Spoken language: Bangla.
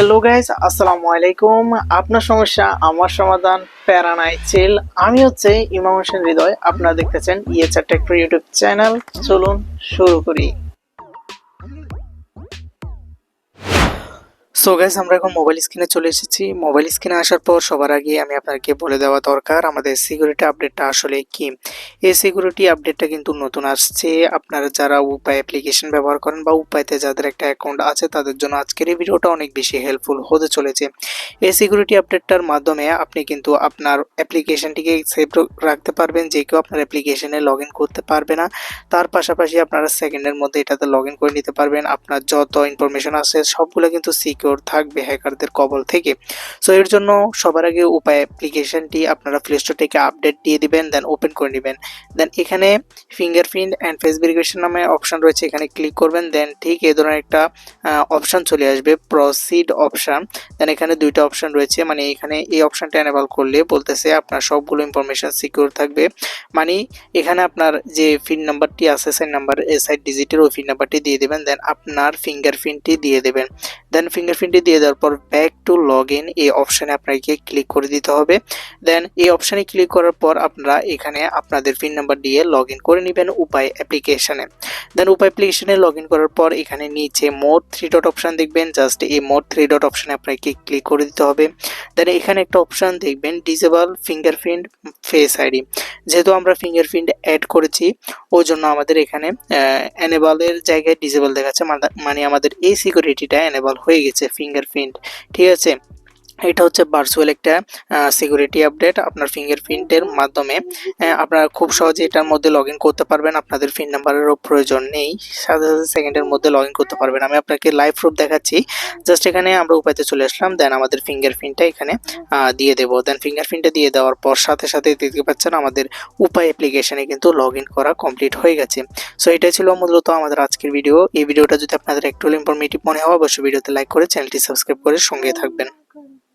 হ্যালো গাইস, আসসালামু আলাইকুম। আপনার সমস্যা আমার সমাধান, প্যারা নাই চিল। আমি হচ্ছে ইমাম হোসেন হৃদয়। আপনারা দেখতেছেন ইয়েচার টেক ইউটিউব চ্যানেল। চলুন শুরু করি। সো গাইস, আমরা এখন মোবাইল স্ক্রিনে চলে এসেছি। মোবাইল স্ক্রিনে আসার পর সবার আগে আমি আপনাকে বলে দেওয়া দরকার আমাদের সিকিউরিটি আপডেটটা আসলে কি। এই সিকিউরিটি আপডেটটা কিন্তু নতুন আসছে। আপনারা যারা উপায় অ্যাপ্লিকেশন ব্যবহার করেন বা উপায়তে যাদের একটা অ্যাকাউন্ট আছে তাদের জন্য আজকের এই ভিডিওটা অনেক বেশি হেল্পফুল হতে চলেছে। এই সিকিউরিটি আপডেটটার মাধ্যমে আপনি কিন্তু আপনার অ্যাপ্লিকেশনটিকে সেভ রাখতে পারবেন, যে কেউ আপনার অ্যাপ্লিকেশনে লগ ইন করতে পারবে না। তার পাশাপাশি আপনারা সেকেন্ডের মধ্যে এটাতে লগ ইন করে নিতে পারবেন। আপনার যত ইনফরমেশন আছে সবগুলো কিন্তু সিকিউর থাকবে হ্যাকারদের কবল থেকে। সো এর জন্য সবার আগে উপায় অ্যাপ্লিকেশনটি আপনারা প্লে স্টোর থেকে আপডেট দিয়ে দিবেন, দেন ওপেন করে নেবেন। দেন এখানে ফিঙ্গারপ্রিন্ট অ্যান্ড ফেস ভেরিফিকেশন নামে অপশন রয়েছে, এখানে ক্লিক করবেন। দেন ঠিক এই ধরনের একটা অপশন চলে আসবে, প্রসিড অপশন। দেন এখানে দুইটা অপশন রয়েছে, মানে এখানে এই অপশনটা এনেবল করলে বলতেছে আপনার সবগুলো ইনফরমেশন সিকিউর থাকবে। মানে এখানে আপনার যে পিন নাম্বারটি আছে, সাইন নাম্বার, সাইড ডিজিটের ওই পিন নাম্বারটি দিয়ে দেবেন। দেন আপনার ফিঙ্গারপ্রিন্টটি দিয়ে দেবেন। দেন ফিঙ্গারপ্রিন্টটি দিয়ে দেওয়ার পর ব্যাক টু লগ ইন এই অপশানে আপনাকে ক্লিক করে দিতে হবে। দেন এই অপশানে ক্লিক করার পর আপনারা এখানে আপনাদের পিন নাম্বার দিয়ে লগ ইন করে নেবেন উপায় অ্যাপ্লিকেশনে। দেন উপায় অ্যাপ্লিকেশনে লগ ইন করার পর এখানে নিচে মোড 3 ডট অপশান দেখবেন, জাস্ট এই মোড 3 ডট অপশানে আপনাকে ক্লিক করে দিতে হবে। দেন এখানে একটা অপশান দেখবেন ডিসেবল ফিঙ্গারপ্রিন্ট ফেস আইডি। যেহেতু আমরা ফিঙ্গারপ্রিন্ট অ্যাড করেছি ওই জন্য আমাদের এখানে এনেবলের জায়গায় ডিসেবল দেখাচ্ছে, মানে আমাদের এই সিকিউরিটিটা এনেবল হয়ে গেছে ফিঙ্গারপ্রিন্ট। ঠিক আছে, এটা হচ্ছে ভার্চুয়াল একটা সিকিউরিটি আপডেট। আপনার ফিঙ্গারপ্রিন্টের মাধ্যমে আপনারা খুব সহজে এটার মধ্যে লগ ইন করতে পারবেন। আপনাদের পিন নাম্বারেরও প্রয়োজন নেই, সাথে সাথে সেকেন্ডের মধ্যে লগ ইন করতে পারবেন। আমি আপনাকে লাইভ প্রুফ দেখাচ্ছি। জাস্ট এখানে আমরা উপায়তে চলে আসলাম, দেন আমাদের ফিঙ্গারপ্রিন্টটা এখানে দিয়ে দেবো। দেন ফিঙ্গারপ্রিন্টটা দিয়ে দেওয়ার পর সাথে সাথে দেখতে পাচ্ছেন আমাদের উপায় অ্যাপ্লিকেশনে কিন্তু লগ ইন করা কমপ্লিট হয়ে গেছে। সো এটাই ছিল মূলত আমাদের আজকের ভিডিও। এই ভিডিওটা যদি আপনাদের একটু ইনফরমেটিভ মনে হয় অবশ্যই ভিডিওতে লাইক করে চ্যানেলটি সাবস্ক্রাইব করে সঙ্গে থাকবেন।